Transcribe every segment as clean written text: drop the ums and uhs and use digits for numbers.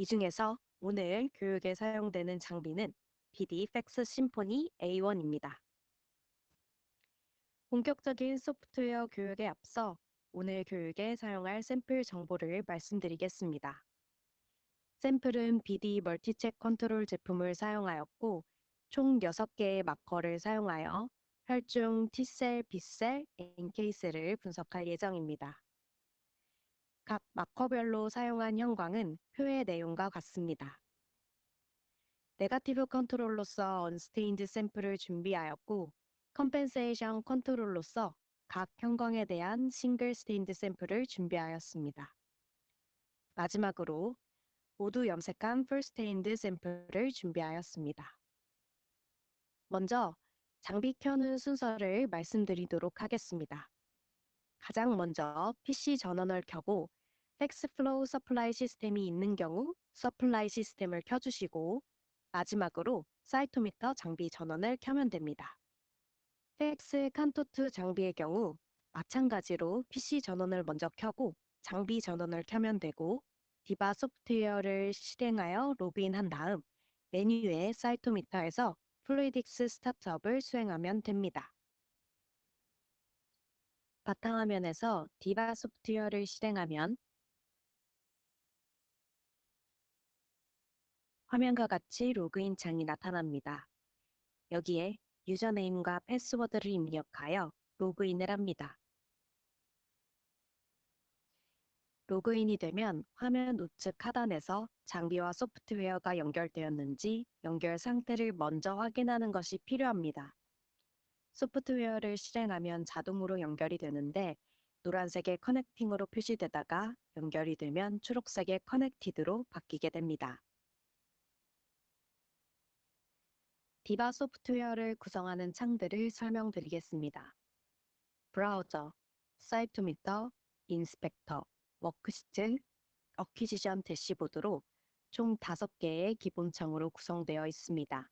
이 중에서 오늘 교육에 사용되는 장비는 BD 팩스 심포니 A1입니다. 본격적인 소프트웨어 교육에 앞서 오늘 교육에 사용할 샘플 정보를 말씀드리겠습니다. 샘플은 BD 멀티책 컨트롤 제품을 사용하였고 총 6개의 마커를 사용하여 혈중 T셀, B셀, NK셀을 분석할 예정입니다. 각 마커별로 사용한 형광은 표의 내용과 같습니다. 네거티브 컨트롤로서 언스테인드 샘플을 준비하였고 컴펜세이션 컨트롤로서 각 형광에 대한 싱글 스테인드 샘플을 준비하였습니다. 마지막으로 모두 염색한 풀 스테인드 샘플을 준비하였습니다. 먼저 장비 켜는 순서를 말씀드리도록 하겠습니다. 가장 먼저 PC 전원을 켜고 팩스플로우 서플라이 시스템이 있는 경우 서플라이 시스템을 켜주시고 마지막으로 사이토미터 장비 전원을 켜면 됩니다. 팩스 칸토2 장비의 경우 마찬가지로 PC 전원을 먼저 켜고 장비 전원을 켜면 되고 디바 소프트웨어를 실행하여 로그인한 다음 메뉴의 사이토미터에서 플루이딕스 스타트업을 수행하면 됩니다. 바탕화면에서 디바 소프트웨어를 실행하면 화면과 같이 로그인 창이 나타납니다. 여기에 유저네임과 패스워드를 입력하여 로그인을 합니다. 로그인이 되면 화면 우측 하단에서 장비와 소프트웨어가 연결되었는지 연결 상태를 먼저 확인하는 것이 필요합니다. 소프트웨어를 실행하면 자동으로 연결이 되는데 노란색의 커넥팅으로 표시되다가 연결이 되면 초록색의 커넥티드로 바뀌게 됩니다. 디바 소프트웨어를 구성하는 창들을 설명드리겠습니다. 브라우저, 사이토미터, 인스펙터, 워크시트, 어퀴지션 대시보드로 총 5개의 기본창으로 구성되어 있습니다.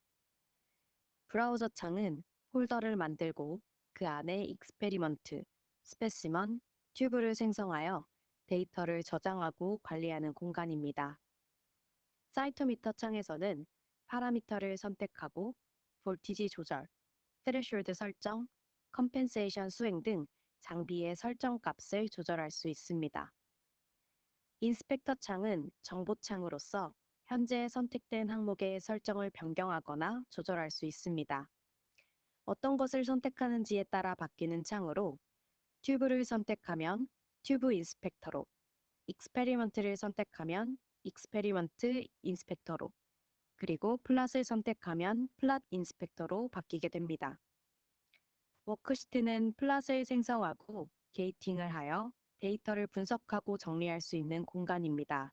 브라우저 창은 폴더를 만들고 그 안에 익스페리먼트, 스페시먼, 튜브를 생성하여 데이터를 저장하고 관리하는 공간입니다. 사이토미터 창에서는 파라미터를 선택하고 볼티지 조절, 스레숄드 설정, 컴펜세이션 수행 등 장비의 설정 값을 조절할 수 있습니다. 인스펙터 창은 정보 창으로서 현재 선택된 항목의 설정을 변경하거나 조절할 수 있습니다. 어떤 것을 선택하는지에 따라 바뀌는 창으로 튜브를 선택하면 튜브 인스펙터로, 익스페리먼트를 선택하면 익스페리먼트 인스펙터로, 그리고 플랫을 선택하면 플랫 인스펙터로 바뀌게 됩니다. 워크시트는 플랫을 생성하고 게이팅을 하여 데이터를 분석하고 정리할 수 있는 공간입니다.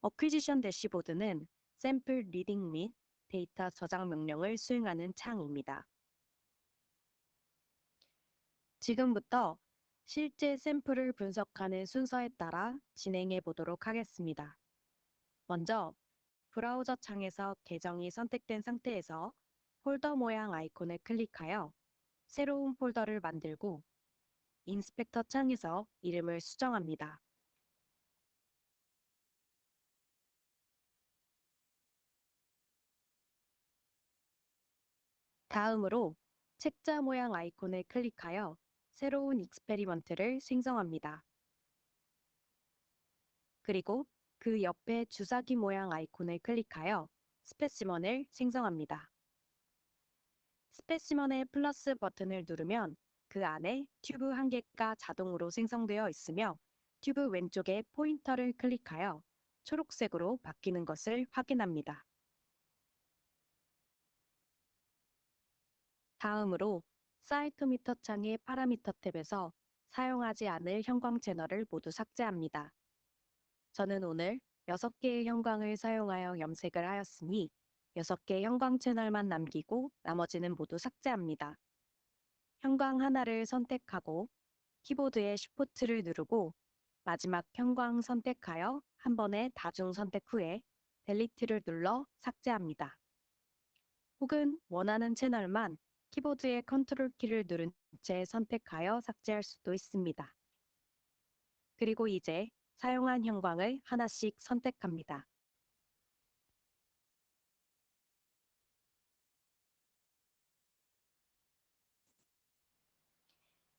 어퀴지션 대시보드는 샘플 리딩 및 데이터 저장 명령을 수행하는 창입니다. 지금부터 실제 샘플을 분석하는 순서에 따라 진행해 보도록 하겠습니다. 먼저 브라우저 창에서 계정이 선택된 상태에서 폴더 모양 아이콘을 클릭하여 새로운 폴더를 만들고 인스펙터 창에서 이름을 수정합니다. 다음으로 책자 모양 아이콘을 클릭하여 새로운 익스페리먼트를 생성합니다. 그리고 그 옆에 주사기 모양 아이콘을 클릭하여 스페시먼을 생성합니다. 스페시먼의 플러스 버튼을 누르면 그 안에 튜브 한 개가 자동으로 생성되어 있으며 튜브 왼쪽에 포인터를 클릭하여 초록색으로 바뀌는 것을 확인합니다. 다음으로 사이토미터 창의 파라미터 탭에서 사용하지 않을 형광 채널을 모두 삭제합니다. 저는 오늘 6개의 형광을 사용하여 염색을 하였으니 6개 형광 채널만 남기고 나머지는 모두 삭제합니다. 형광 하나를 선택하고 키보드의 쉬프트를 누르고 마지막 형광 선택하여 한 번에 다중 선택 후에 델리트를 눌러 삭제합니다. 혹은 원하는 채널만 키보드의 컨트롤 키를 누른 채 선택하여 삭제할 수도 있습니다. 그리고 이제 사용한 형광을 하나씩 선택합니다.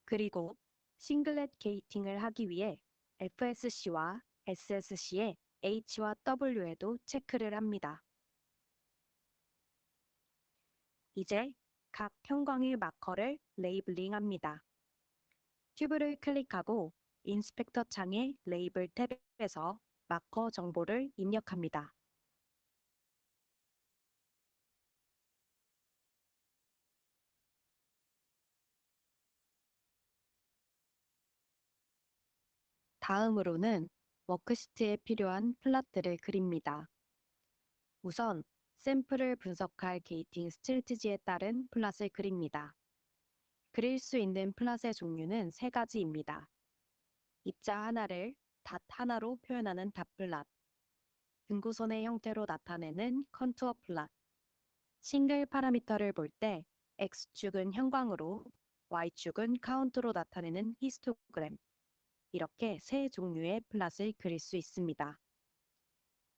그리고 싱글렛 게이팅을 하기 위해 FSC와 SSC의 H와 W에도 체크를 합니다. 이제 각 형광의 마커를 레이블링합니다. 튜브를 클릭하고 인스펙터 창의 레이블 탭에서 마커 정보를 입력합니다. 다음으로는 워크시트에 필요한 플롯들을 그립니다. 우선 샘플을 분석할 게이팅 스트래티지에 따른 플롯을 그립니다. 그릴 수 있는 플롯의 종류는 세 가지입니다. 입자 하나를 닷 하나로 표현하는 닷 플롯, 등구선의 형태로 나타내는 컨투어 플롯, 싱글 파라미터를 볼 때 X축은 형광으로, Y축은 카운트로 나타내는 히스토그램, 이렇게 세 종류의 플롯을 그릴 수 있습니다.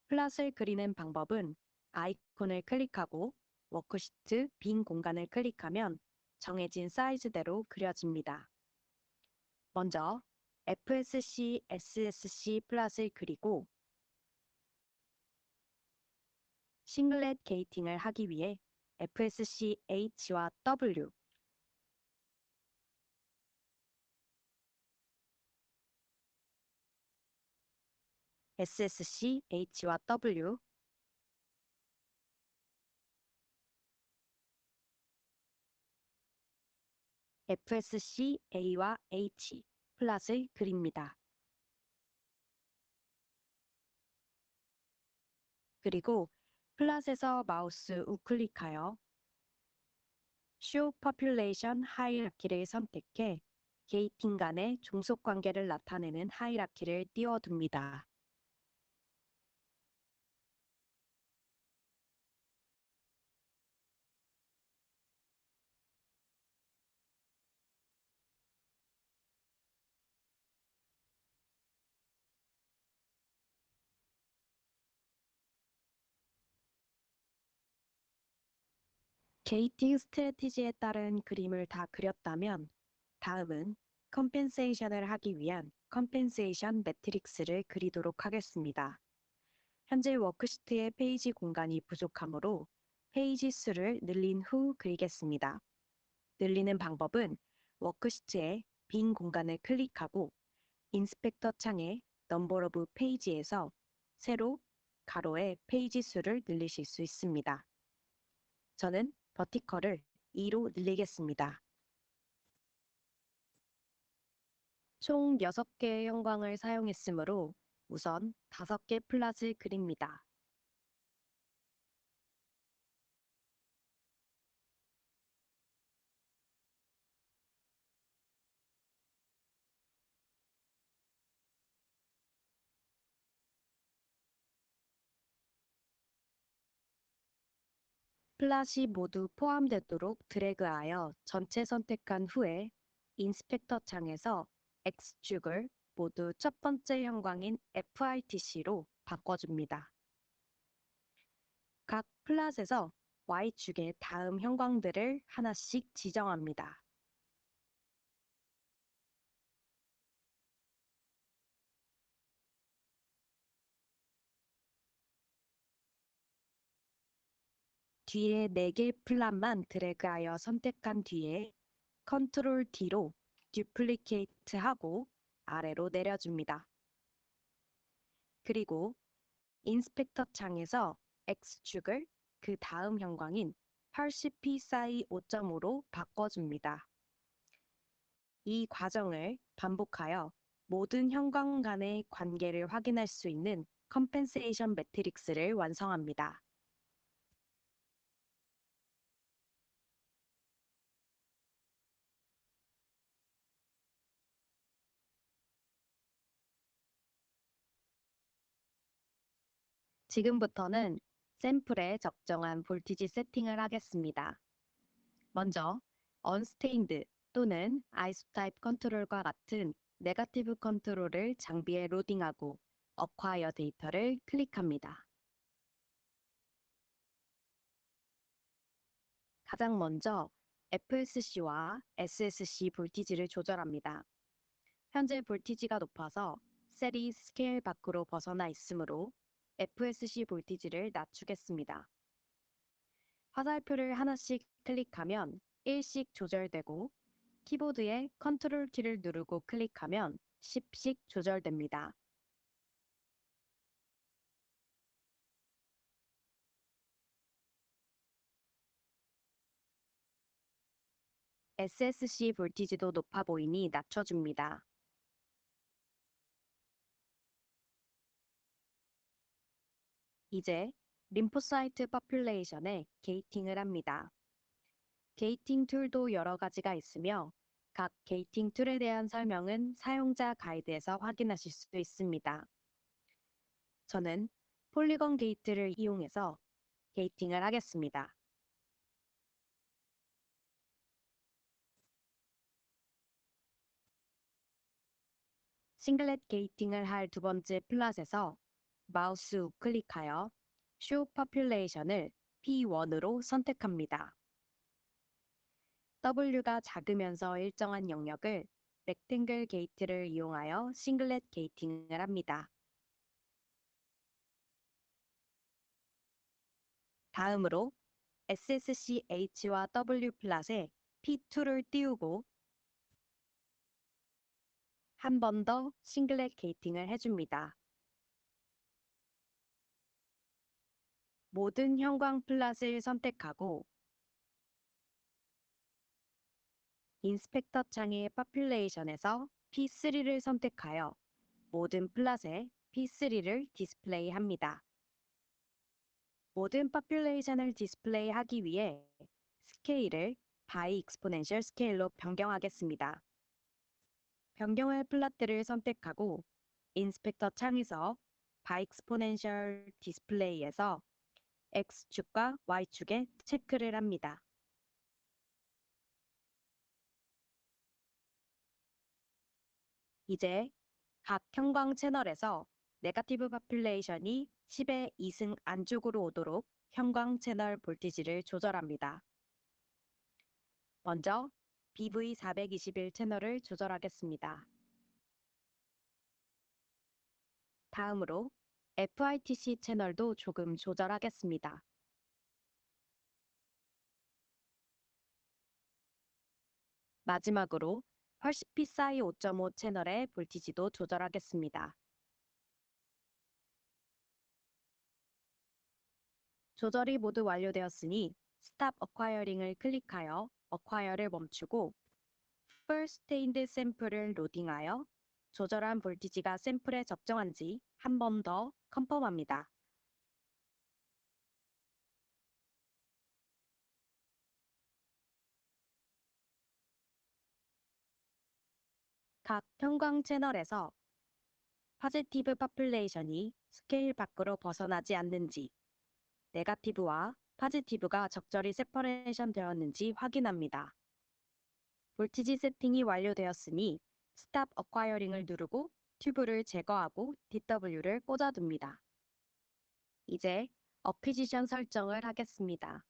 플롯을 그리는 방법은 아이콘을 클릭하고 워크시트 빈 공간을 클릭하면 정해진 사이즈대로 그려집니다. 먼저 FSC, SSC 플롯을 그리고 싱글렛 게이팅을 하기 위해 FSC H와 W, SSC H와 W, FSC A와 H 플롯을 그립니다. 그리고 플롯에서 마우스 우클릭하여 Show Population Hierarchy를 선택해 게이팅 간의 종속 관계를 나타내는 하이라키를 띄워둡니다. 게이팅 스트래티지에 따른 그림을 다 그렸다면 다음은 컴펜세이션을 하기 위한 컴펜세이션 매트릭스를 그리도록 하겠습니다. 현재 워크시트의 페이지 공간이 부족하므로 페이지 수를 늘린 후 그리겠습니다. 늘리는 방법은 워크시트의 빈 공간을 클릭하고 인스펙터 창의 넘버 오브 페이지에서 세로 가로의 페이지 수를 늘리실 수 있습니다. 저는 버티컬을 2로 늘리겠습니다. 총 6개의 형광을 사용했으므로 우선 5개 플롯을 그립니다. 플롯이 모두 포함되도록 드래그하여 전체 선택한 후에 인스펙터 창에서 X축을 모두 첫 번째 형광인 FITC로 바꿔줍니다. 각 플롯에서 Y축의 다음 형광들을 하나씩 지정합니다. 뒤에 4개 플롯만 드래그하여 선택한 뒤에 컨트롤 D로 듀플리케이트 하고 아래로 내려줍니다. 그리고 인스펙터 창에서 X축을 그 다음 형광인 80psi 5.5로 바꿔줍니다. 이 과정을 반복하여 모든 형광 간의 관계를 확인할 수 있는 컴펜세이션 매트릭스를 완성합니다. 지금부터는 샘플에 적정한 볼티지 세팅을 하겠습니다. 먼저 Unstained 또는 아이소타입 컨트롤과 같은 네거티브 컨트롤을 장비에 로딩하고 어콰이어 데이터를 클릭합니다. 가장 먼저 FSC와 SSC 볼티지를 조절합니다. 현재 볼티지가 높아서 셀이 스케일 밖으로 벗어나 있으므로 FSC 볼티지를 낮추겠습니다. 화살표를 하나씩 클릭하면 1씩 조절되고 키보드에 컨트롤 키를 누르고 클릭하면 10씩 조절됩니다. SSC 볼티지도 높아 보이니 낮춰줍니다. 이제 림포사이트 퍼퓰레이션에 게이팅을 합니다. 게이팅 툴도 여러 가지가 있으며 각 게이팅 툴에 대한 설명은 사용자 가이드에서 확인하실 수 있습니다. 저는 폴리건 게이트를 이용해서 게이팅을 하겠습니다. 싱글렛 게이팅을 할 두 번째 플랫에서 마우스 우클릭하여 Show Population을 P1으로 선택합니다. W가 작으면서 일정한 영역을 렉탱글 게이트를 이용하여 싱글렛 게이팅을 합니다. 다음으로 SSCH와 W 플랫에 P2를 띄우고 한 번 더 싱글렛 게이팅을 해줍니다. 모든 형광 플랫을 선택하고 인스펙터 창의 퍼퓰레이션에서 P3를 선택하여 모든 플랫에 P3를 디스플레이합니다. 모든 퍼퓰레이션을 디스플레이하기 위해 스케일을 바이 익스포넨셜 스케일로 변경하겠습니다. 변경할 플랫들을 선택하고 인스펙터 창에서 바이 익스포넨셜 디스플레이에서 X축과 Y축에 체크를 합니다. 이제 각 형광 채널에서 네거티브 퍼퓰레이션이 10의 2승 안쪽으로 오도록 형광 채널 볼티지를 조절합니다. 먼저 BV421 채널을 조절하겠습니다. 다음으로 FITC 채널도 조금 조절하겠습니다. 마지막으로 펄시피사이 5.5 채널의 볼티지도 조절하겠습니다. 조절이 모두 완료되었으니 스탑 어콰이어링을 클릭하여 어콰이어를 멈추고 First Stained 샘플을 로딩하여 조절한 볼티지가 샘플에 적정한지 한 번 더 컨펌합니다. 각 형광 채널에서 파지티브 퍼퓰레이션이 스케일 밖으로 벗어나지 않는지, 네거티브와 파지티브가 적절히 세퍼레이션 되었는지 확인합니다. 볼티지 세팅이 완료되었으니 스탑 어콰이어링을 누르고 튜브를 제거하고 DW를 꽂아둡니다. 이제 어퀴지션 설정을 하겠습니다.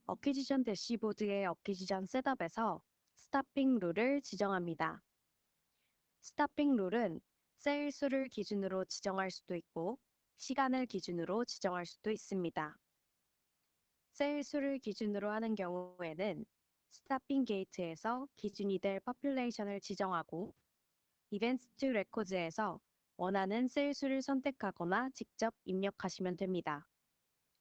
어퀴지션 대시보드의 어퀴지션 셋업에서 스타핑 룰을 지정합니다. 스타핑 룰은 셀 수를 기준으로 지정할 수도 있고 시간을 기준으로 지정할 수도 있습니다. 셀 수를 기준으로 하는 경우에는 스타핑 게이트에서 기준이 될 퍼퓰레이션을 지정하고 이벤트 투 레코드에서 원하는 셀 수를 선택하거나 직접 입력하시면 됩니다.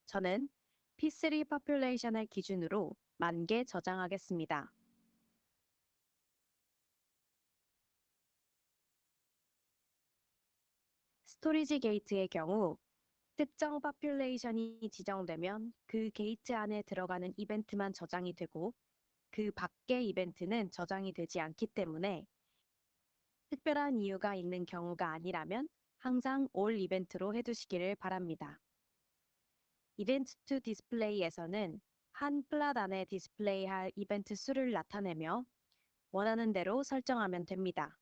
저는 P3 퍼퓰레이션을 기준으로 10,000개 저장하겠습니다. 스토리지 게이트의 경우 특정 퍼퓰레이션이 지정되면 그 게이트 안에 들어가는 이벤트만 저장이 되고 그 밖의 이벤트는 저장이 되지 않기 때문에 특별한 이유가 있는 경우가 아니라면 항상 올 이벤트로 해두시기를 바랍니다. 이벤트 투 디스플레이에서는 한 플랫 안에 디스플레이할 이벤트 수를 나타내며 원하는 대로 설정하면 됩니다.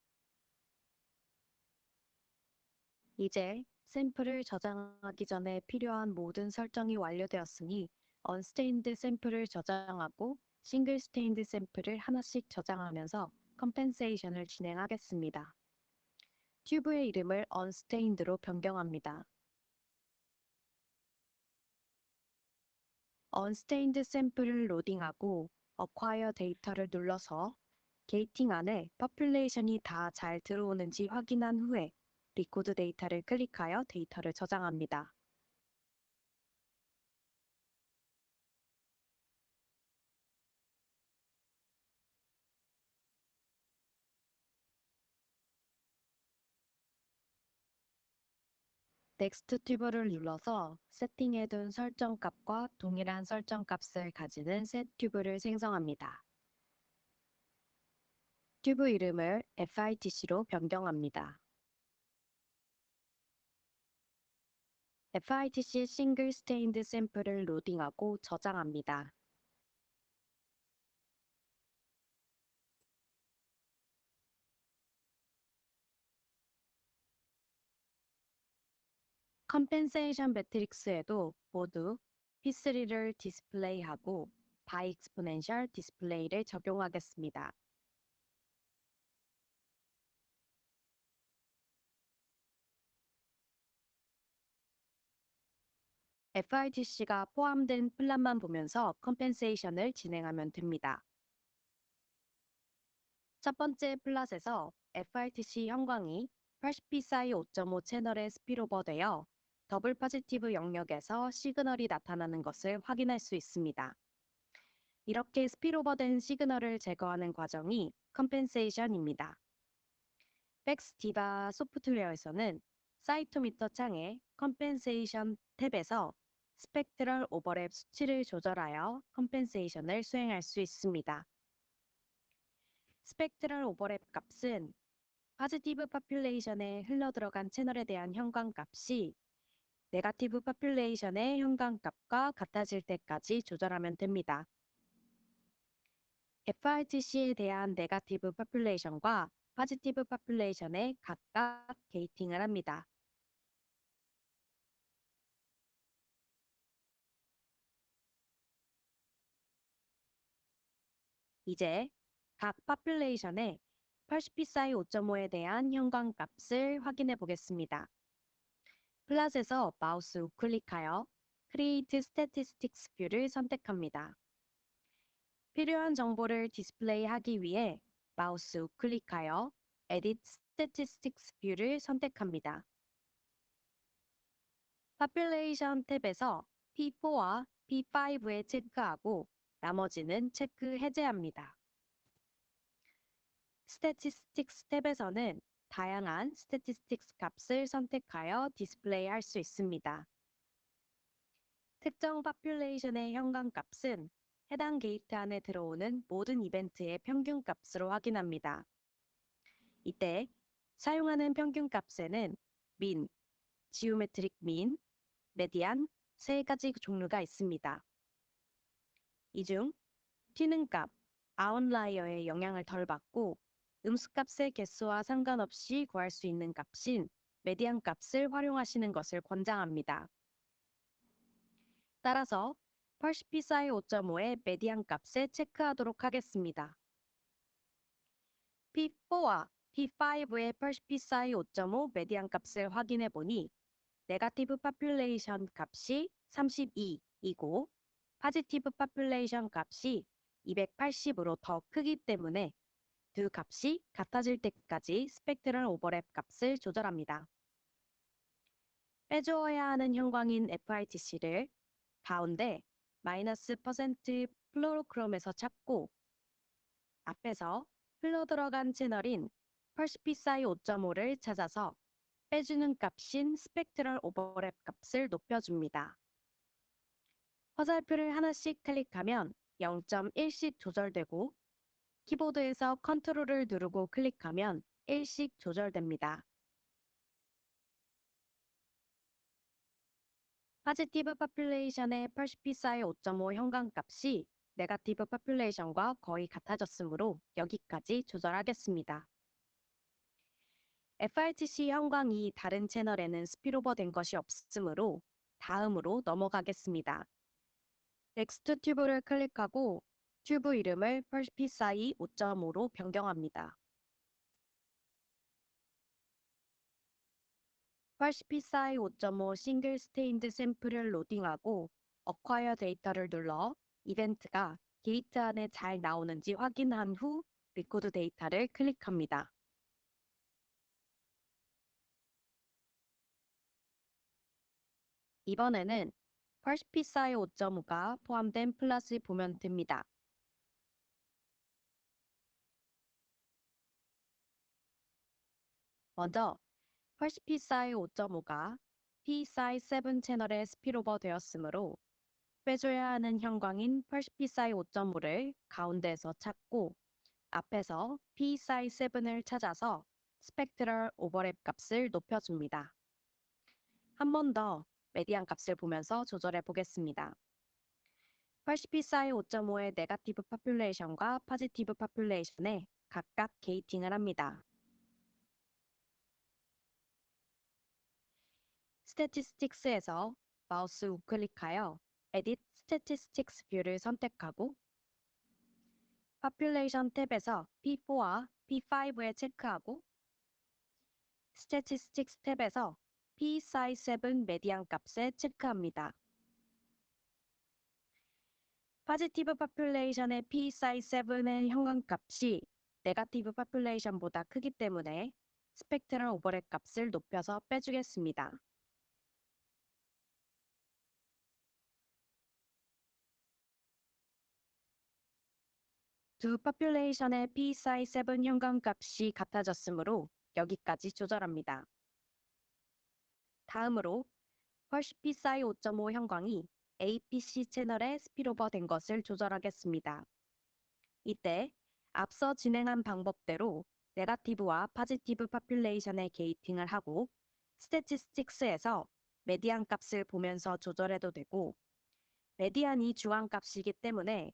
이제 샘플을 저장하기 전에 필요한 모든 설정이 완료되었으니 언스테인드 샘플을 저장하고 싱글 스테인드 샘플을 하나씩 저장하면서 컴펜세이션을 진행하겠습니다. 튜브의 이름을 언스테인드로 변경합니다. 언스테인드 샘플을 로딩하고 Acquire 데이터를 눌러서 게이팅 안에 퍼퓰레이션이 다 잘 들어오는지 확인한 후에 리코드 데이터를 클릭하여 데이터를 저장합니다. 넥스트 튜브를 눌러서 세팅해둔 설정값과 동일한 설정값을 가지는 셋 튜브를 생성합니다. 튜브 이름을 FITC로 변경합니다. FITC 싱글 스테인드 샘플을 로딩하고 저장합니다. 컴펜세이션 매트릭스에도 모두 P3를 디스플레이하고 바이 익스포넨셜 디스플레이를 적용하겠습니다. FITC가 포함된 플랫만 보면서 컴펜세이션을 진행하면 됩니다. 첫 번째 플랫에서 FITC 형광이 80psi 5.5 채널에 스피로버되어 더블 포지티브 영역에서 시그널이 나타나는 것을 확인할 수 있습니다. 이렇게 스피로버된 시그널을 제거하는 과정이 컴펜세이션입니다. 백스디바 소프트웨어에서는 사이토미터 창에 컴펜세이션 탭에서 스펙트럴 오버랩 수치를 조절하여 컴펜세이션을 수행할 수 있습니다. 스펙트럴 오버랩 값은 포지티브 퍼퓰레이션에 흘러들어간 채널에 대한 형광값이 네거티브 퍼퓰레이션의 형광값과 같아질 때까지 조절하면 됩니다. FRTC에 대한 네거티브 퍼퓰레이션과 포지티브 퍼퓰레이션에 각각 게이팅을 합니다. 이제 각 퍼퓰레이션의 80psi 5.5에 대한 형광값을 확인해 보겠습니다. 플랫에서 마우스 우클릭하여 Create Statistics 뷰를 선택합니다. 필요한 정보를 디스플레이하기 위해 마우스 우클릭하여 Edit Statistics 뷰를 선택합니다. Population 탭에서 P4와 P5에 체크하고 나머지는 체크 해제합니다. Statistics 탭에서는 다양한 Statistics 값을 선택하여 디스플레이할 수 있습니다. 특정 population의 형광값은 해당 게이트 안에 들어오는 모든 이벤트의 평균값으로 확인합니다. 이때 사용하는 평균값에는 min, geometric mean, median 세 가지 종류가 있습니다. 이 중 튀는값, 아웃라이어의 영향을 덜 받고 음수값의 개수와 상관없이 구할 수 있는 값인 메디안 값을 활용하시는 것을 권장합니다. 따라서 펄시피사이 5.5의 메디안 값에 체크하도록 하겠습니다. P4와 P5의 펄시피사이 5.5 메디안 값을 확인해 보니 네거티브 퍼퓰레이션 값이 32이고 포지티브 퍼퓰레이션 값이 280으로 더 크기 때문에 두 값이 같아질 때까지 스펙트럴 오버랩 값을 조절합니다. 빼주어야 하는 형광인 FITC를 가운데 마이너스 퍼센트 플로로크롬에서 찾고 앞에서 흘러들어간 채널인 펄시피사이 5.5를 찾아서 빼주는 값인 스펙트럴 오버랩 값을 높여줍니다. 화살표를 하나씩 클릭하면 0.1씩 조절되고 키보드에서 컨트롤을 누르고 클릭하면 1씩 조절됩니다. 포지티브 퍼퓰레이션의 펄시피사이 5.5 형광값이 네거티브 퍼퓰레이션과 거의 같아졌으므로 여기까지 조절하겠습니다. FRTC 형광이 다른 채널에는 스피로버 된 것이 없으므로 다음으로 넘어가겠습니다. 넥스트 튜브를 클릭하고 튜브 이름을 펄피사이 5.5로 변경합니다. 펄시피사이 5.5 싱글 스테인드 샘플을 로딩하고 어콰이어 데이터를 눌러 이벤트가 게이트 안에 잘 나오는지 확인한 후 리코드 데이터를 클릭합니다. 이번에는 펄시피사이 5.5가 포함된 플랫을 보면 됩니다. 먼저 펄시피사이 5.5가 P사이 7 채널에 스피로버 되었으므로 빼줘야 하는 형광인 펄시피사이 5.5를 가운데에서 찾고 앞에서 P사이 7을 찾아서 스펙트럴 오버랩 값을 높여줍니다. 한 번 더 메디안 값을 보면서 조절해 보겠습니다. 펄시피사이 5.5의 네거티브 파퓰레이션과 포지티브 파퓰레이션에 각각 게이팅을 합니다. 스태티스틱스에서 마우스 우클릭하여 Edit Statistics 뷰를 선택하고 Population 탭에서 P4와 P5에 체크하고 Statistics 탭에서 P-size7 메디안 값에 체크합니다. 포지티브 파퓰레이션의 P-size7의 형광값이 네거티브 파퓰레이션보다 크기 때문에 스펙트럴 오버랩 값을 높여서 빼주겠습니다. 두 파퓰레이션의 P-size7 형광값이 같아졌으므로 여기까지 조절합니다. 다음으로 펄시피사이 5.5 형광이 APC 채널에 스피로버 된 것을 조절하겠습니다. 이때 앞서 진행한 방법대로 네거티브와 포지티브 파퓰레이션에 게이팅을 하고 스태티스틱스에서 메디안 값을 보면서 조절해도 되고 메디안이 중앙값이기 때문에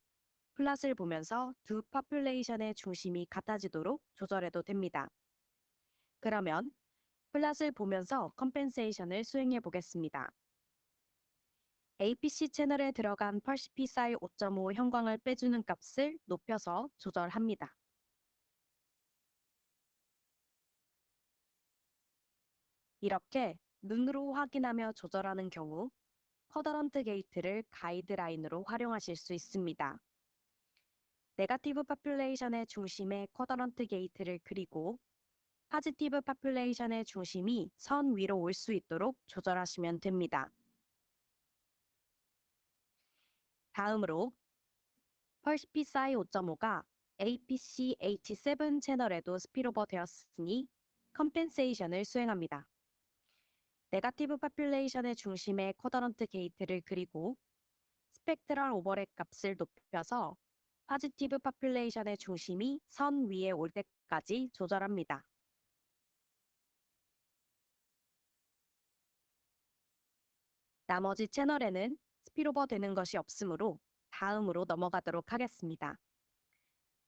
플랫을 보면서 두 파퓰레이션의 중심이 같아지도록 조절해도 됩니다. 그러면 플랫을 보면서 컴펜세이션을 수행해 보겠습니다. APC 채널에 들어간 펄시피사이 5.5 형광을 빼주는 값을 높여서 조절합니다. 이렇게 눈으로 확인하며 조절하는 경우 쿼더런트 게이트를 가이드라인으로 활용하실 수 있습니다. 네거티브 파퓰레이션의 중심에 쿼더런트 게이트를 그리고 포지티브 파퓰레이션의 중심이 선 위로 올 수 있도록 조절하시면 됩니다. 다음으로 펄시피사이 5.5가 APC H7 채널에도 스피로버 되었으니 컴펜세이션을 수행합니다. 네거티브 파퓰레이션의 중심에 쿼더런트 게이트를 그리고 스펙트럴 오버랩 값을 높여서 포지티브 파퓰레이션의 중심이 선 위에 올 때까지 조절합니다. 나머지 채널에는 스피로버 되는 것이 없으므로 다음으로 넘어가도록 하겠습니다.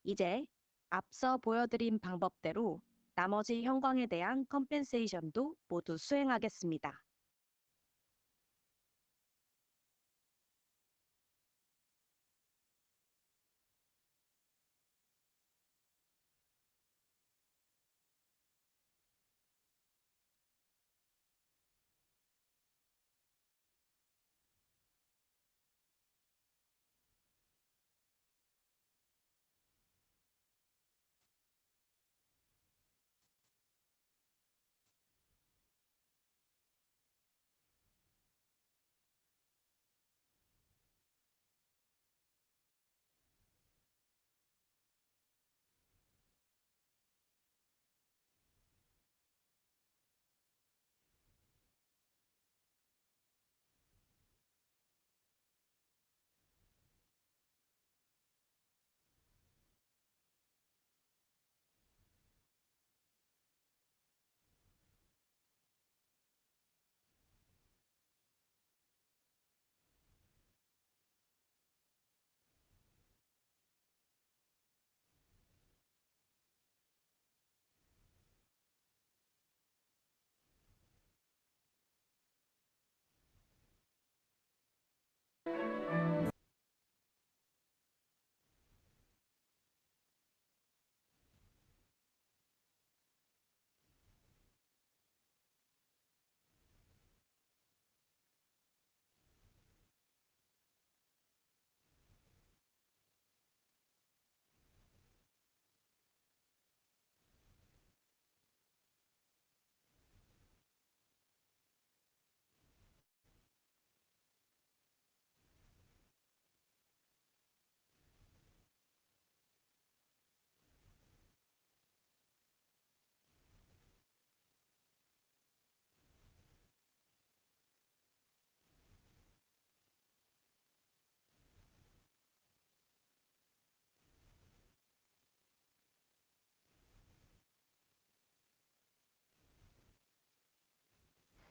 이제 앞서 보여드린 방법대로 나머지 형광에 대한 컴펜세이션도 모두 수행하겠습니다.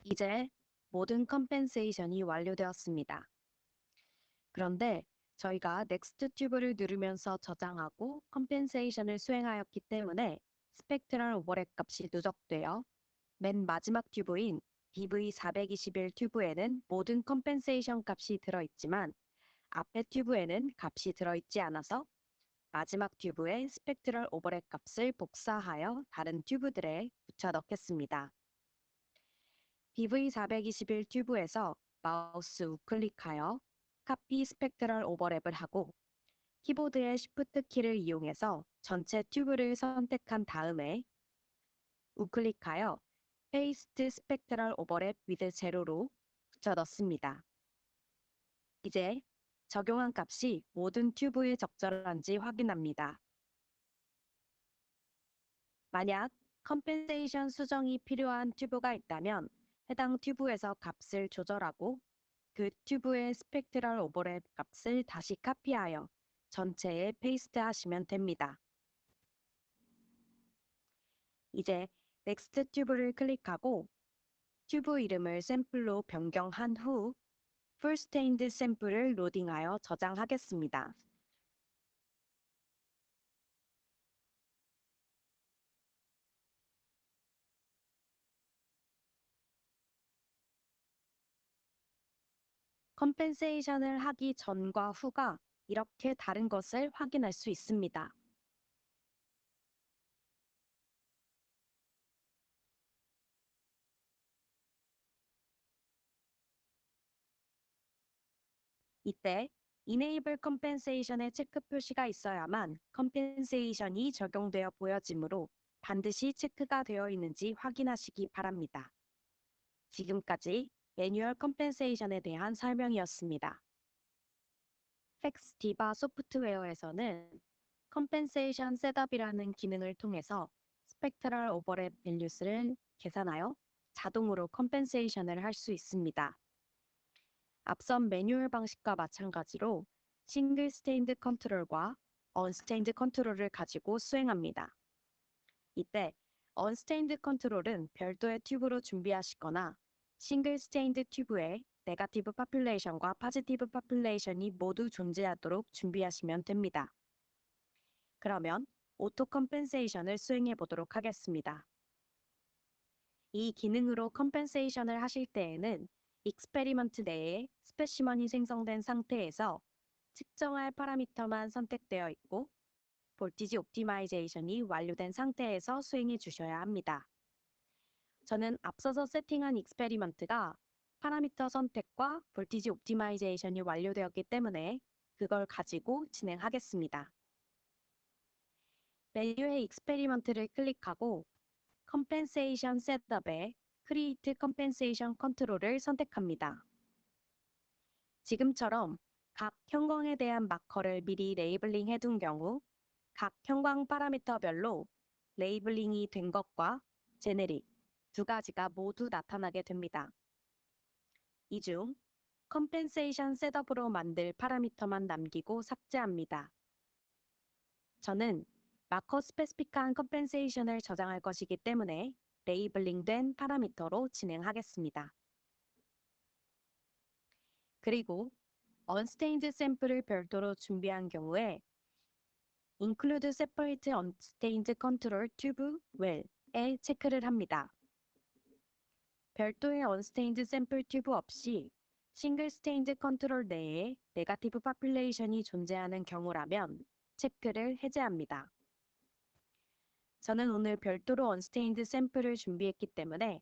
이제 모든 컴펜세이션이 완료되었습니다. 그런데 저희가 넥스트 튜브를 누르면서 저장하고 컴펜세이션을 수행하였기 때문에 스펙트럴 오버랩 값이 누적되어 맨 마지막 튜브인 BV421 튜브에는 모든 컴펜세이션 값이 들어있지만 앞에 튜브에는 값이 들어있지 않아서 마지막 튜브에 스펙트럴 오버랩 값을 복사하여 다른 튜브들에 붙여 넣겠습니다. BV421 튜브에서 마우스 우클릭하여 카피 스펙트럴 오버랩을 하고 키보드의 Shift 키를 이용해서 전체 튜브를 선택한 다음에 우클릭하여 Paste Spectral Overlap with Zero로 붙여 넣습니다. 이제 적용한 값이 모든 튜브에 적절한지 확인합니다. 만약 컴펜세이션 수정이 필요한 튜브가 있다면 해당 튜브에서 값을 조절하고 그 튜브의 스펙트럴 오버랩 값을 다시 카피하여 전체에 페이스트 하시면 됩니다. 이제 넥스트 튜브를 클릭하고 튜브 이름을 샘플로 변경한 후 풀스테인드 샘플을 로딩하여 저장하겠습니다. 컴펜세이션을 하기 전과 후가 이렇게 다른 것을 확인할 수 있습니다. 이때 Enable Compensation의 체크 표시가 있어야만 컴펜세이션이 적용되어 보여지므로 반드시 체크가 되어 있는지 확인하시기 바랍니다. 지금까지 매뉴얼 컴펜세이션에 대한 설명이었습니다. 팩스디바 소프트웨어에서는 컴펜세이션 셋업이라는 기능을 통해서 스펙트럴 오버랩 밸류스를 계산하여 자동으로 컴펜세이션을 할 수 있습니다. 앞선 매뉴얼 방식과 마찬가지로 싱글 스테인드 컨트롤과 언스테인드 컨트롤을 가지고 수행합니다. 이때 언스테인드 컨트롤은 별도의 튜브로 준비하시거나 싱글 스테인드 튜브에 네거티브 파퓰레이션과 포지티브 파퓰레이션이 모두 존재하도록 준비하시면 됩니다. 그러면 오토 컴펜세이션을 수행해 보도록 하겠습니다. 이 기능으로 컴펜세이션을 하실 때에는 익스페리먼트 내에 스페시먼이 생성된 상태에서 측정할 파라미터만 선택되어 있고 볼티지 옵티마이제이션이 완료된 상태에서 수행해 주셔야 합니다. 저는 앞서서 세팅한 익스페리먼트가 파라미터 선택과 볼티지 옵티마이제이션이 완료되었기 때문에 그걸 가지고 진행하겠습니다. 메뉴의 익스페리먼트를 클릭하고 컴펜세이션 셋업에 Create Compensation Control을 선택합니다. 지금처럼 각 형광에 대한 마커를 미리 레이블링 해둔 경우 각 형광 파라미터별로 레이블링이 된 것과 제네릭 두 가지가 모두 나타나게 됩니다. 이 중 컴펜세이션 셋업으로 만들 파라미터만 남기고 삭제합니다. 저는 마커 스페시픽한 컴펜세이션을 저장할 것이기 때문에 레이블링된 파라미터로 진행하겠습니다. 그리고 unstained 샘플을 별도로 준비한 경우에 include separate unstained control tube well에 체크를 합니다. 별도의 unstained 샘플 튜브 없이 싱글 스테인드 컨트롤 내에 네거티브 파퓰레이션이 존재하는 경우라면 체크를 해제합니다. 저는 오늘 별도로 언스테인드 샘플을 준비했기 때문에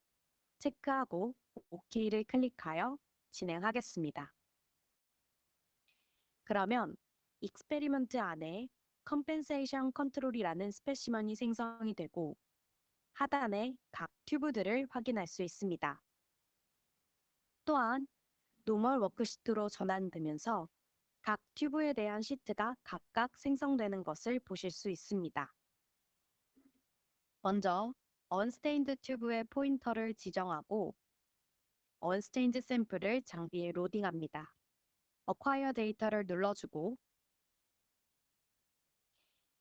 체크하고 OK를 클릭하여 진행하겠습니다. 그러면 익스페리먼트 안에 컴펜세이션 컨트롤이라는 스페시먼이 생성이 되고 하단에 각 튜브들을 확인할 수 있습니다. 또한 노멀 워크시트로 전환되면서 각 튜브에 대한 시트가 각각 생성되는 것을 보실 수 있습니다. 먼저 언스테인드 튜브의 포인터를 지정하고 언스테인드 샘플을 장비에 로딩합니다. Acquire 데이터를 눌러주고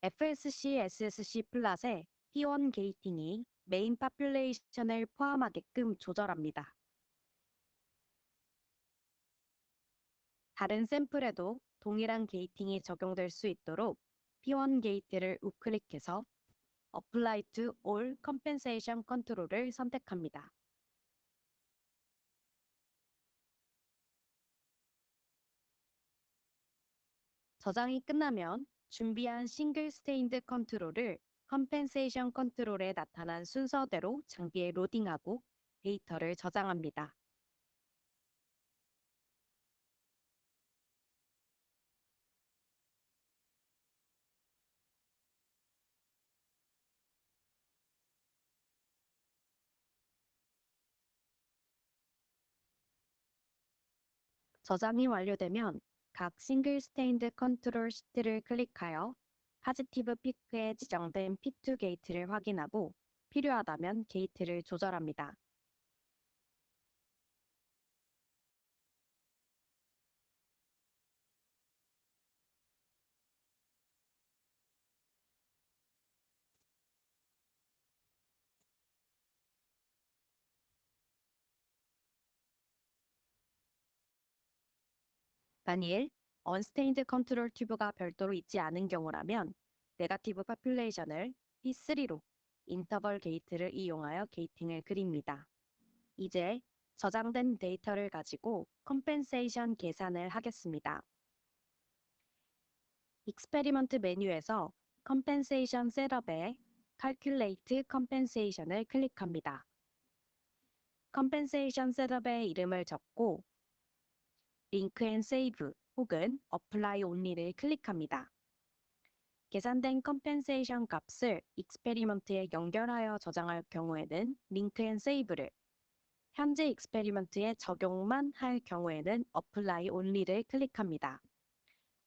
FSC, SSC 플랫의 P1 게이팅이 메인 파퓰레이션을 포함하게끔 조절합니다. 다른 샘플에도 동일한 게이팅이 적용될 수 있도록 P1 게이트를 우클릭해서 Apply to All Compensation Control을 선택합니다. 저장이 끝나면 준비한 싱글 스테인드 컨트롤을 컴펜세이션 컨트롤에 나타난 순서대로 장비에 로딩하고 데이터를 저장합니다. 저장이 완료되면 각 싱글 스테인드 컨트롤 시트를 클릭하여 파지티브 피크에 지정된 P2 게이트를 확인하고 필요하다면 게이트를 조절합니다. 만일 언스테인드 컨트롤 튜브가 별도로 있지 않은 경우라면 네거티브 파퓰레이션을 P3로 인터벌 게이트를 이용하여 게이팅을 그립니다. 이제 저장된 데이터를 가지고 컴펜세이션 계산을 하겠습니다. 익스페리먼트 메뉴에서 컴펜세이션 셋업에 Calculate Compensation을 클릭합니다. 컴펜세이션 셋업의 이름을 적고 링크 앤 세이브 혹은 Apply Only를 클릭합니다. 계산된 컴펜세이션 값을 익스페리먼트에 연결하여 저장할 경우에는 링크 앤 세이브를, 현재 익스페리먼트에 적용만 할 경우에는 Apply Only를 클릭합니다.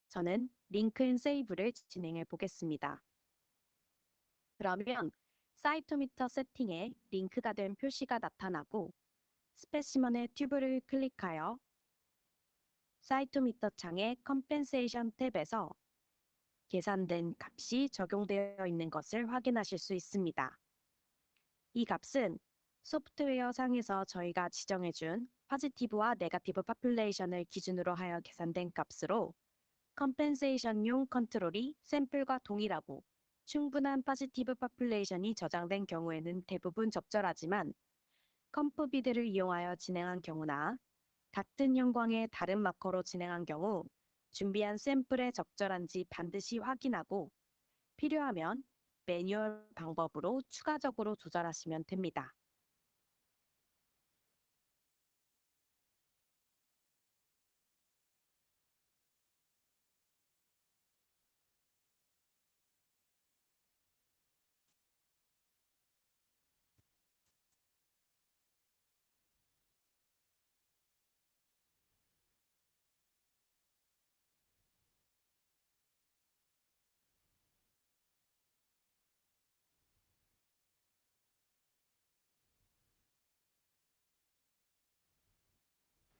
저는 링크 앤 세이브를 진행해 보겠습니다. 그러면 사이토미터 세팅에 링크가 된 표시가 나타나고 스페시먼의 튜브를 클릭하여 사이토미터 창의 컴펜세이션 탭에서 계산된 값이 적용되어 있는 것을 확인하실 수 있습니다. 이 값은 소프트웨어 상에서 저희가 지정해준 포지티브와 네거티브 파퓰레이션을 기준으로 하여 계산된 값으로 컴펜세이션용 컨트롤이 샘플과 동일하고 충분한 포지티브 파퓰레이션이 저장된 경우에는 대부분 적절하지만 컴프비드를 이용하여 진행한 경우나 같은 형광의 다른 마커로 진행한 경우 준비한 샘플에 적절한지 반드시 확인하고 필요하면 매뉴얼 방법으로 추가적으로 조절하시면 됩니다.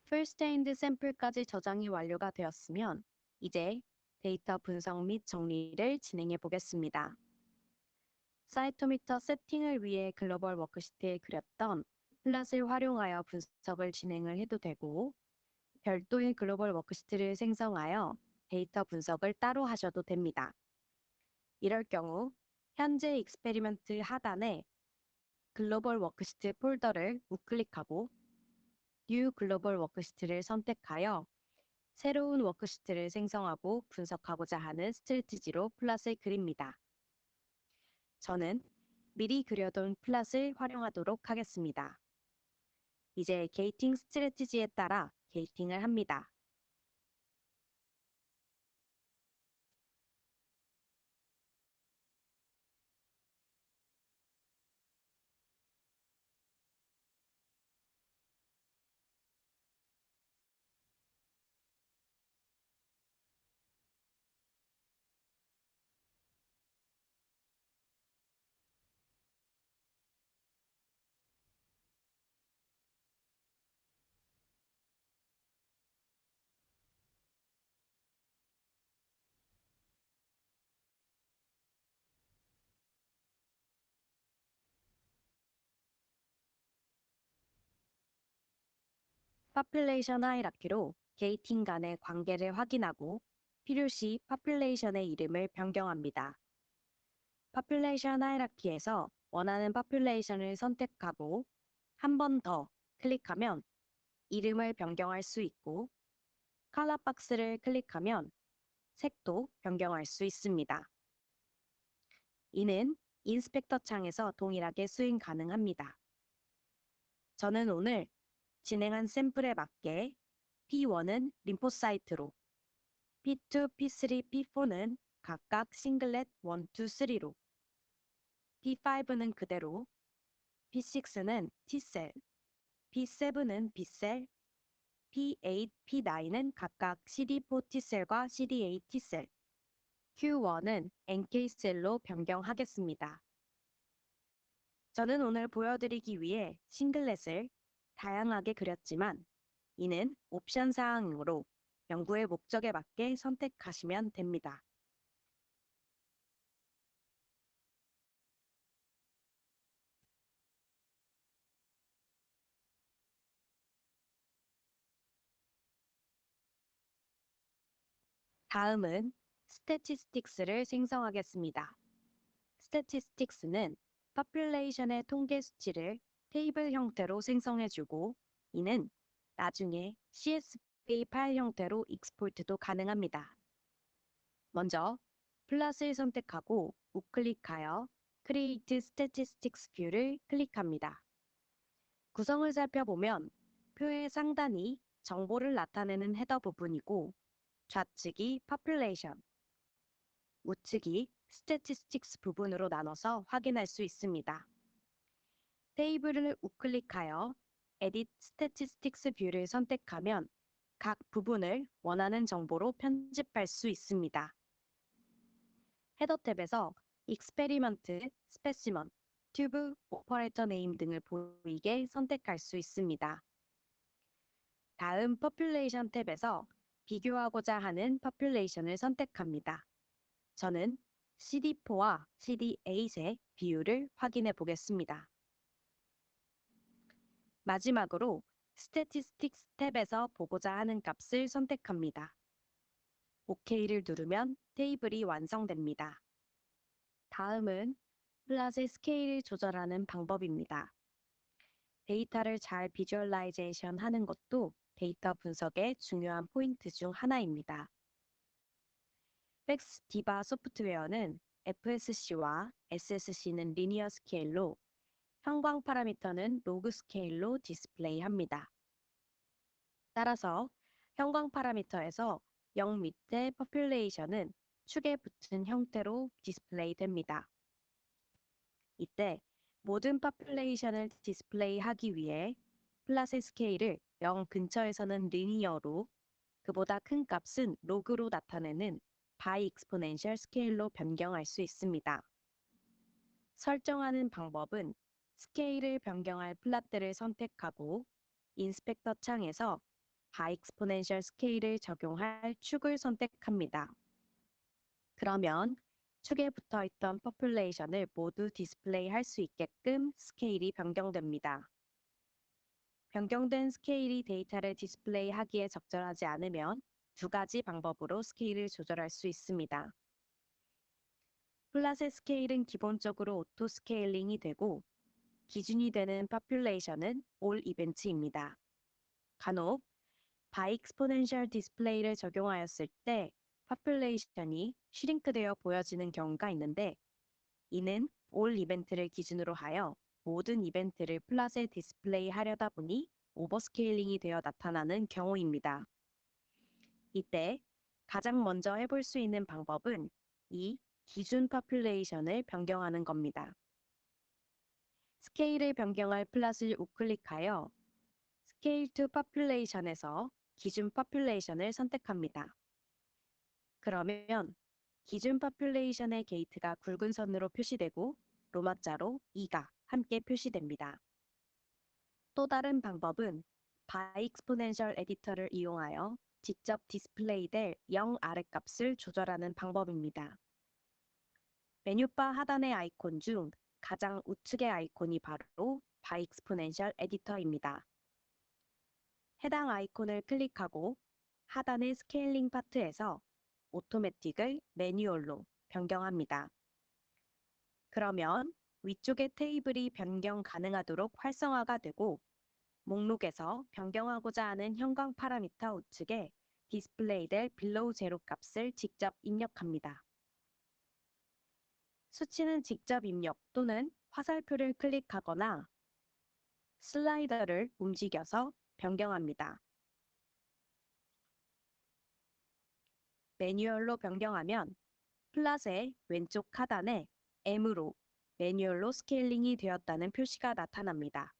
풀스테인드 샘플까지 저장이 완료가 되었으면 이제 데이터 분석 및 정리를 진행해 보겠습니다. 사이토미터 세팅을 위해 글로벌 워크시트에 그렸던 플랫을 활용하여 분석을 진행을 해도 되고 별도의 글로벌 워크시트를 생성하여 데이터 분석을 따로 하셔도 됩니다. 이럴 경우 현재 익스페리먼트 하단에 글로벌 워크시트 폴더를 우클릭하고 New 글로벌 워크시트를 선택하여 새로운 워크시트를 생성하고 분석하고자 하는 스트래티지로 플랫을 그립니다. 저는 미리 그려둔 플랫을 활용하도록 하겠습니다. 이제 게이팅 스트래티지에 따라 게이팅을 합니다. 파퓰레이션 하이라키로 게이팅 간의 관계를 확인하고 필요시 파퓰레이션의 이름을 변경합니다. 파퓰레이션 하이라키에서 원하는 파퓰레이션을 선택하고 한 번 더 클릭하면 이름을 변경할 수 있고 컬러 박스를 클릭하면 색도 변경할 수 있습니다. 이는 인스펙터 창에서 동일하게 수행 가능합니다. 저는 오늘 진행한 샘플에 맞게 P1은 림포사이트로, P2, P3, P4는 각각 싱글렛 1, 2, 3로, P5는 그대로, P6는 T셀, P7은 B셀, P8, P9은 각각 CD4 T셀과 CD8 T셀, Q1은 NK셀로 변경하겠습니다. 저는 오늘 보여드리기 위해 싱글렛을 다양하게 그렸지만 이는 옵션 사항이므로 연구의 목적에 맞게 선택하시면 됩니다. 다음은 스태티스틱스를 생성하겠습니다. 스태티스틱스는 population의 통계 수치를 테이블 형태로 생성해주고 이는 나중에 CSV 파일 형태로 익스포트도 가능합니다. 먼저 플랫을 선택하고 우클릭하여 Create Statistics View를 클릭합니다. 구성을 살펴보면 표의 상단이 정보를 나타내는 헤더 부분이고 좌측이 population, 우측이 statistics 부분으로 나눠서 확인할 수 있습니다. 테이블을 우클릭하여 Edit Statistics View를 선택하면 각 부분을 원하는 정보로 편집할 수 있습니다. 헤더 탭에서 Experiment, Specimen, Tube, Operator Name 등을 보이게 선택할 수 있습니다. 다음 Population 탭에서 비교하고자 하는 population을 선택합니다. 저는 CD4와 CD8의 비율을 확인해 보겠습니다. 마지막으로 Statistics 탭에서 보고자 하는 값을 선택합니다. OK를 누르면 테이블이 완성됩니다. 다음은 플랫의 스케일을 조절하는 방법입니다. 데이터를 잘 비주얼라이제이션 하는 것도 데이터 분석의 중요한 포인트 중 하나입니다. 팩스디바 소프트웨어는 FSC와 SSC는 리니어 스케일로, 형광 파라미터는 로그 스케일로 디스플레이합니다. 따라서 형광 파라미터에서 0 밑에 population은 축에 붙은 형태로 디스플레이됩니다. 이때 모든 population을 디스플레이하기 위해 플랫의 스케일을 0 근처에서는 리니어로, 그보다 큰 값은 로그로 나타내는 바이 익스포넨셜 스케일로 변경할 수 있습니다. 설정하는 방법은 스케일을 변경할 플랫들을 선택하고 인스펙터 창에서 바이 익스포넨셜 스케일을 적용할 축을 선택합니다. 그러면 축에 붙어있던 population을 모두 디스플레이할 수 있게끔 스케일이 변경됩니다. 변경된 스케일이 데이터를 디스플레이하기에 적절하지 않으면 두 가지 방법으로 스케일을 조절할 수 있습니다. 플랫의 스케일은 기본적으로 오토 스케일링이 되고 기준이 되는 population은 all event입니다. 간혹 바이익스포넨셜 디스플레이를 적용하였을 때 파퓰레이션이 슈링크되어 보여지는 경우가 있는데 이는 올 이벤트를 기준으로 하여 모든 이벤트를 플랫에 디스플레이 하려다 보니 오버스케일링이 되어 나타나는 경우입니다. 이때 가장 먼저 해볼 수 있는 방법은 이 기준 파퓰레이션을 변경하는 겁니다. 스케일을 변경할 플랫을 우클릭하여 스케일 투 파퓰레이션에서 기준 파퓰레이션을 선택합니다. 그러면 기준 파퓰레이션의 게이트가 굵은 선으로 표시되고 로마자로 2가 함께 표시됩니다. 또 다른 방법은 바이익스포넨셜 에디터를 이용하여 직접 디스플레이될 0 아랫값을 조절하는 방법입니다. 메뉴바 하단의 아이콘 중 가장 우측의 아이콘이 바로 바이익스포넨셜 에디터입니다. 해당 아이콘을 클릭하고 하단의 스케일링 파트에서 오토매틱을 매뉴얼로 변경합니다. 그러면 위쪽의 테이블이 변경 가능하도록 활성화가 되고 목록에서 변경하고자 하는 형광 파라미터 우측에 디스플레이될 below 제로 값을 직접 입력합니다. 수치는 직접 입력 또는 화살표를 클릭하거나 슬라이더를 움직여서 변경합니다. 매뉴얼로 변경하면 플랫의 왼쪽 하단에 M으로 매뉴얼로 스케일링이 되었다는 표시가 나타납니다.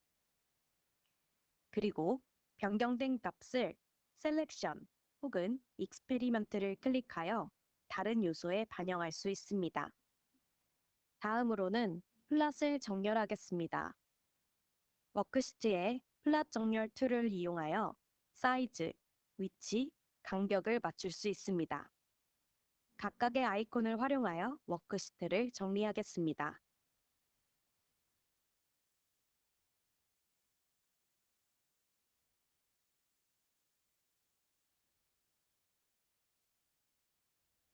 그리고 변경된 값을 셀렉션 혹은 익스페리먼트를 클릭하여 다른 요소에 반영할 수 있습니다. 다음으로는 플랫을 정렬하겠습니다. 워크시트에 플랫 정렬 툴을 이용하여 사이즈, 위치, 간격을 맞출 수 있습니다. 각각의 아이콘을 활용하여 워크시트를 정리하겠습니다.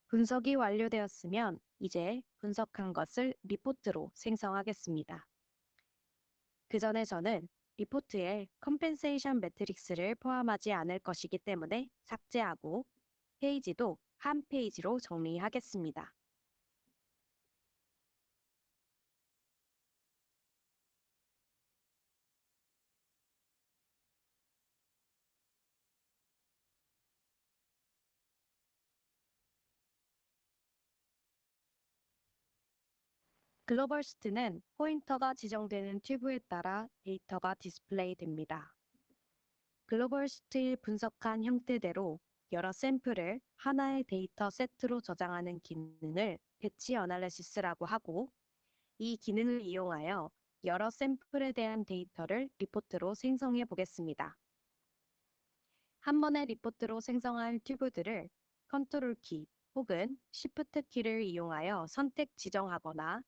분석이 완료되었으면 이제 분석한 것을 리포트로 생성하겠습니다. 그 전에 저는 리포트에 컴펜세이션 매트릭스를 포함하지 않을 것이기 때문에 삭제하고 페이지도 한 페이지로 정리하겠습니다. 글로벌 시트는 포인터가 지정되는 튜브에 따라 데이터가 디스플레이 됩니다. 글로벌 시트를 분석한 형태대로 여러 샘플을 하나의 데이터 세트로 저장하는 기능을 배치 어널리시스라고 하고 이 기능을 이용하여 여러 샘플에 대한 데이터를 리포트로 생성해 보겠습니다. 한 번의 리포트로 생성할 튜브들을 컨트롤 키 혹은 쉬프트 키를 이용하여 선택 지정하거나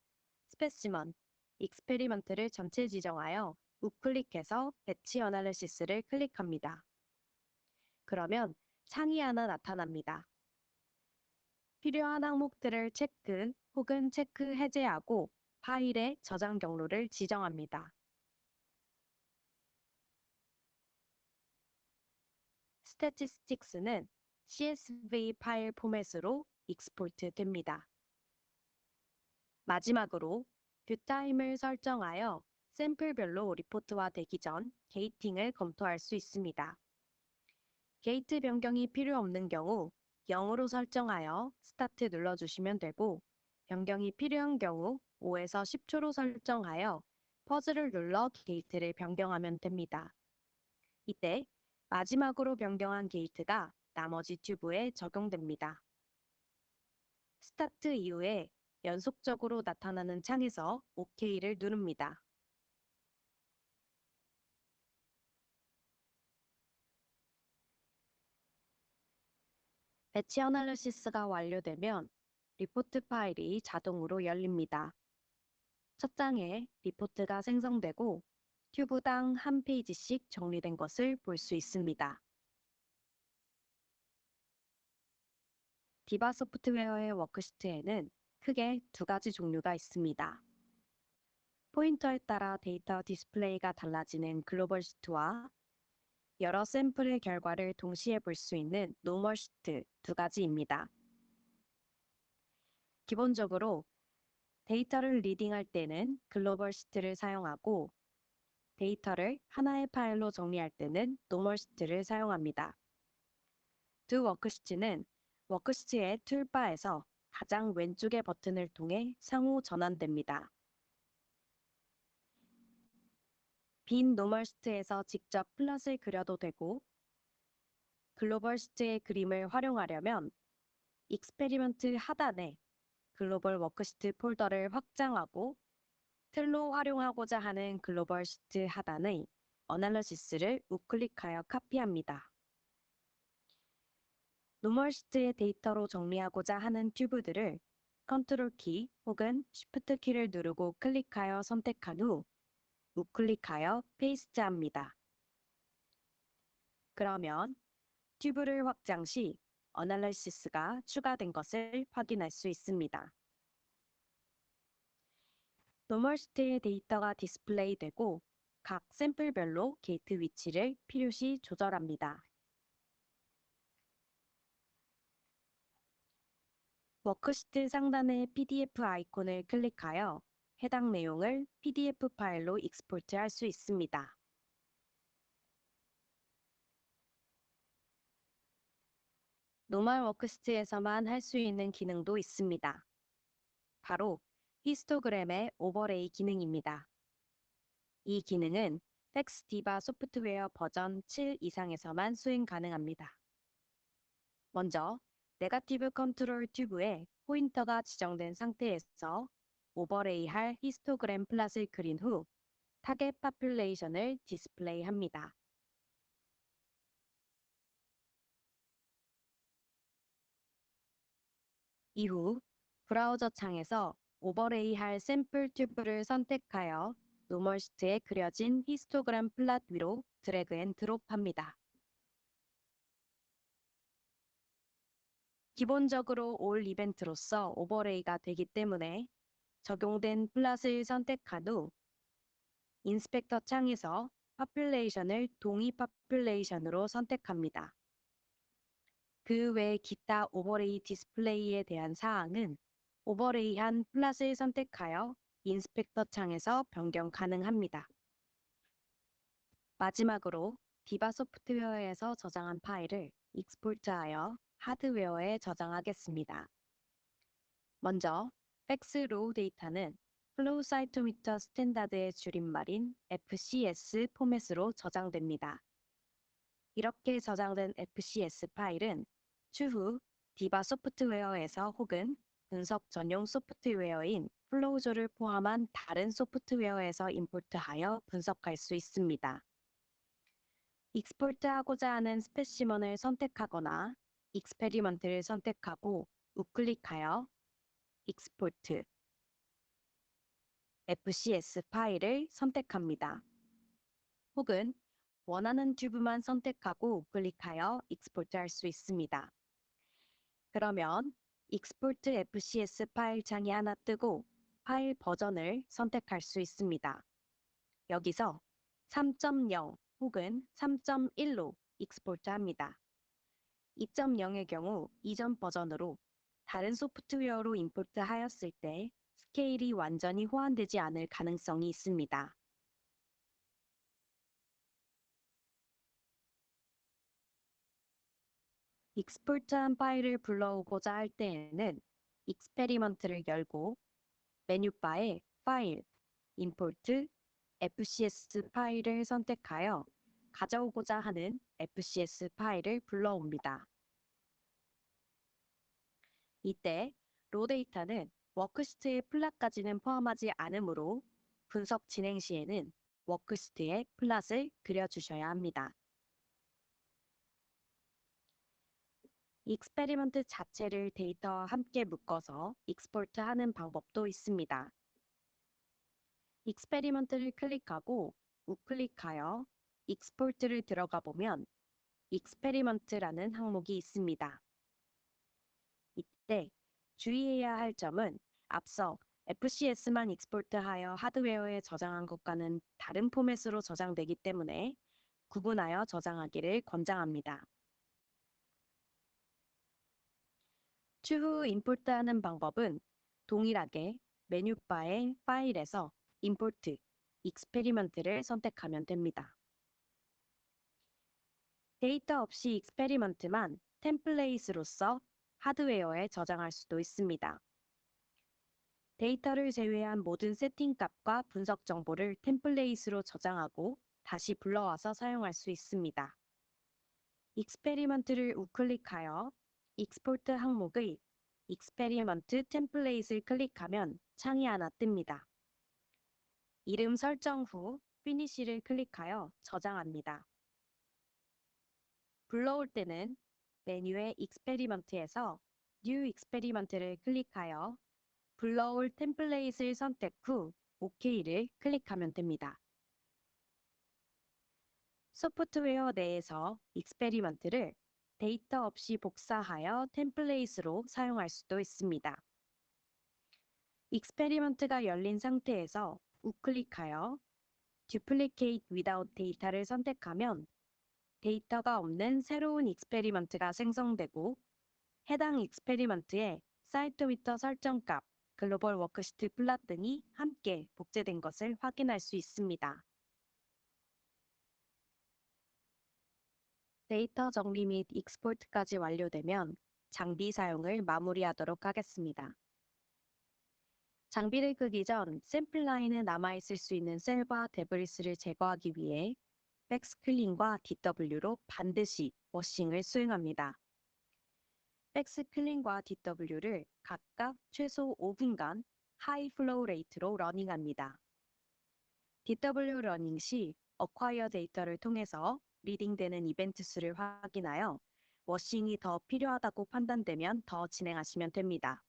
스페시먼, 익스페리먼트를 전체 지정하여 우클릭해서 배치 어널리시스를 클릭합니다. 그러면 창이 하나 나타납니다. 필요한 항목들을 체크 혹은 체크 해제하고 파일의 저장 경로를 지정합니다. 스태티스틱스는 CSV 파일 포맷으로 익스포트 됩니다. 마지막으로 뷰타임을 설정하여 샘플별로 리포트화 되기 전 게이팅을 검토할 수 있습니다. 게이트 변경이 필요 없는 경우 0으로 설정하여 스타트 눌러주시면 되고 변경이 필요한 경우 5에서 10초로 설정하여 퍼즐을 눌러 게이트를 변경하면 됩니다. 이때 마지막으로 변경한 게이트가 나머지 튜브에 적용됩니다. 스타트 이후에 연속적으로 나타나는 창에서 OK를 누릅니다. 배치 어널리시스가 완료되면 리포트 파일이 자동으로 열립니다. 첫 장에 리포트가 생성되고 튜브당 한 페이지씩 정리된 것을 볼 수 있습니다. 디바 소프트웨어의 워크시트에는 크게 두 가지 종류가 있습니다. 포인터에 따라 데이터 디스플레이가 달라지는 글로벌 시트와 여러 샘플의 결과를 동시에 볼 수 있는 노멀시트 두 가지입니다. 기본적으로 데이터를 리딩할 때는 글로벌 시트를 사용하고 데이터를 하나의 파일로 정리할 때는 노멀 시트를 사용합니다. 두 워크시트는 워크시트의 툴바에서 가장 왼쪽의 버튼을 통해 상호 전환됩니다. 빈 노멀 시트에서 직접 플롯을 그려도 되고 글로벌 시트의 그림을 활용하려면 익스페리먼트 하단에 글로벌 워크시트 폴더를 확장하고 틀로 활용하고자 하는 글로벌 시트 하단의 어널리시스를 우클릭하여 카피합니다. 노멀 시트의 데이터로 정리하고자 하는 튜브들을 컨트롤 키 혹은 쉬프트 키를 누르고 클릭하여 선택한 후 우클릭하여 페이스트합니다. 그러면 튜브를 확장 시 어널리시스가 추가된 것을 확인할 수 있습니다. 노멀 시트의 데이터가 디스플레이되고 각 샘플별로 게이트 위치를 필요시 조절합니다. 워크시트 상단의 PDF 아이콘을 클릭하여 해당 내용을 PDF 파일로 익스포트할 수 있습니다. 노멀 워크시트에서만 할 수 있는 기능도 있습니다. 바로 히스토그램의 오버레이 기능입니다. 이 기능은 팩스디바 소프트웨어 버전 7 이상에서만 수행 가능합니다. 먼저 네거티브 컨트롤 튜브에 포인터가 지정된 상태에서 오버레이할 히스토그램 플롯을 그린 후 타겟 파퓰레이션을 디스플레이합니다. 이후 브라우저 창에서 오버레이할 샘플 튜브를 선택하여 노멀 시트에 그려진 히스토그램 플롯 위로 드래그 앤 드롭합니다. 기본적으로 올 이벤트로서 오버레이가 되기 때문에 적용된 플롯을 선택한 후 인스펙터 창에서 파퓰레이션을 동의 파퓰레이션으로 선택합니다. 그 외 기타 오버레이 디스플레이에 대한 사항은 오버레이한 플롯을 선택하여 인스펙터 창에서 변경 가능합니다. 마지막으로 디바 소프트웨어에서 저장한 파일을 익스포트하여 하드웨어에 저장하겠습니다. 먼저 팩스 로우 데이터는 플로우 사이토미터 스탠다드의 줄임말인 FCS 포맷으로 저장됩니다. 이렇게 저장된 FCS 파일은 추후 디바 소프트웨어에서 혹은 분석 전용 소프트웨어인 플로우조를 포함한 다른 소프트웨어에서 임포트하여 분석할 수 있습니다. 익스포트하고자 하는 스페시먼을 선택하거나 익스페리먼트를 선택하고 우클릭하여 익스포트 FCS 파일을 선택합니다. 혹은 원하는 튜브만 선택하고 우클릭하여 익스포트할 수 있습니다. 그러면 익스포트 FCS 파일 창이 하나 뜨고 파일 버전을 선택할 수 있습니다. 여기서 3.0 혹은 3.1로 익스포트합니다. 2.0의 경우 이전 버전으로 다른 소프트웨어로 임포트하였을 때 스케일이 완전히 호환되지 않을 가능성이 있습니다. 익스포트한 파일을 불러오고자 할 때에는 익스페리먼트를 열고 메뉴바에 파일, 임포트, FCS 파일을 선택하여 가져오고자 하는 FCS 파일을 불러옵니다. 이때 로 데이터는 워크시트의 플롯까지는 포함하지 않으므로 분석 진행 시에는 워크시트에 플롯을 그려주셔야 합니다. 익스페리먼트 자체를 데이터와 함께 묶어서 익스포트하는 방법도 있습니다. 익스페리먼트를 클릭하고 우클릭하여 익스포트를 들어가 보면 익스페리먼트라는 항목이 있습니다. 이때 주의해야 할 점은 앞서 FCS만 익스포트하여 하드웨어에 저장한 것과는 다른 포맷으로 저장되기 때문에 구분하여 저장하기를 권장합니다. 추후 임포트하는 방법은 동일하게 메뉴바의 파일에서 임포트, 익스페리먼트를 선택하면 됩니다. 데이터 없이 익스페리먼트만 템플레이트로서 하드웨어에 저장할 수도 있습니다. 데이터를 제외한 모든 세팅값과 분석 정보를 템플레이트로 저장하고 다시 불러와서 사용할 수 있습니다. 익스페리먼트를 우클릭하여 익스포트 항목의 익스페리먼트 템플레이트를 클릭하면 창이 하나 뜹니다. 이름 설정 후 피니시를 클릭하여 저장합니다. 불러올 때는 메뉴의 익스페리먼트에서 뉴 익스페리먼트를 클릭하여 불러올 템플레이트를 선택 후 OK를 클릭하면 됩니다. 소프트웨어 내에서 익스페리먼트를 데이터 없이 복사하여 템플레이트로 사용할 수도 있습니다. 익스페리먼트가 열린 상태에서 우클릭하여 Duplicate Without Data를 선택하면 데이터가 없는 새로운 익스페리먼트가 생성되고 해당 익스페리먼트에 사이토미터 설정값, 글로벌 워크시트 플롯 등이 함께 복제된 것을 확인할 수 있습니다. 데이터 정리 및 익스포트까지 완료되면 장비 사용을 마무리하도록 하겠습니다. 장비를 끄기 전 샘플 라인에 남아있을 수 있는 셀과 데브리스를 제거하기 위해 백스클린과 DW로 반드시 워싱을 수행합니다. 백스클린과 DW를 각각 최소 5분간 하이 플로우 레이트로 러닝합니다. DW 러닝 시 어콰이어 데이터를 통해서 리딩되는 이벤트 수를 확인하여 워싱이 더 필요하다고 판단되면 더 진행하시면 됩니다.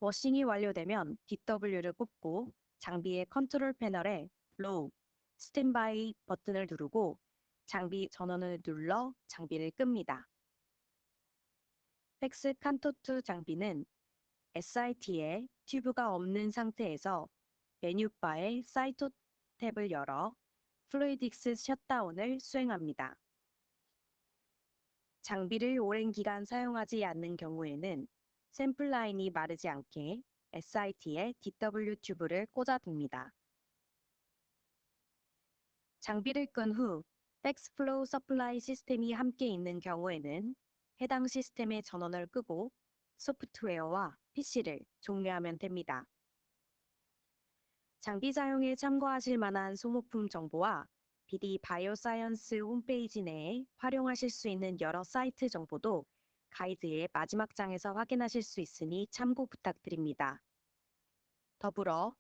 워싱이 완료되면 DW를 꼽고 장비의 컨트롤 패널에 로우, 스탠바이 버튼을 누르고 장비 전원을 눌러 장비를 끕니다. 팩스 칸토2 장비는 SIT에 튜브가 없는 상태에서 메뉴바의 사이토 탭을 열어 플루이딕스 셧다운을 수행합니다. 장비를 오랜 기간 사용하지 않는 경우에는 샘플 라인이 마르지 않게 SIT에 DW 튜브를 꽂아둡니다. 장비를 끈 후 백스플로우 서플라이 시스템이 함께 있는 경우에는 해당 시스템의 전원을 끄고 소프트웨어와 PC를 종료하면 됩니다. 장비 사용에 참고하실 만한 소모품 정보와 BD 바이오사이언스 홈페이지 내에 활용하실 수 있는 여러 사이트 정보도 가이드의 마지막 장에서 확인하실 수 있으니 참고 부탁드립니다. 더불어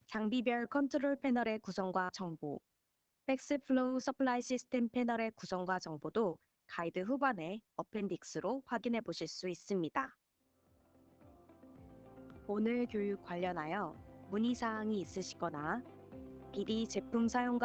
장비별 컨트롤 패널의 구성과 정보, 백스플로우 서플라이 시스템 패널의 구성과 정보도 가이드 후반의 어펜딕스로 확인해 보실 수 있습니다. 오늘 교육 관련하여 문의사항이 있으시거나 BD 제품 사용과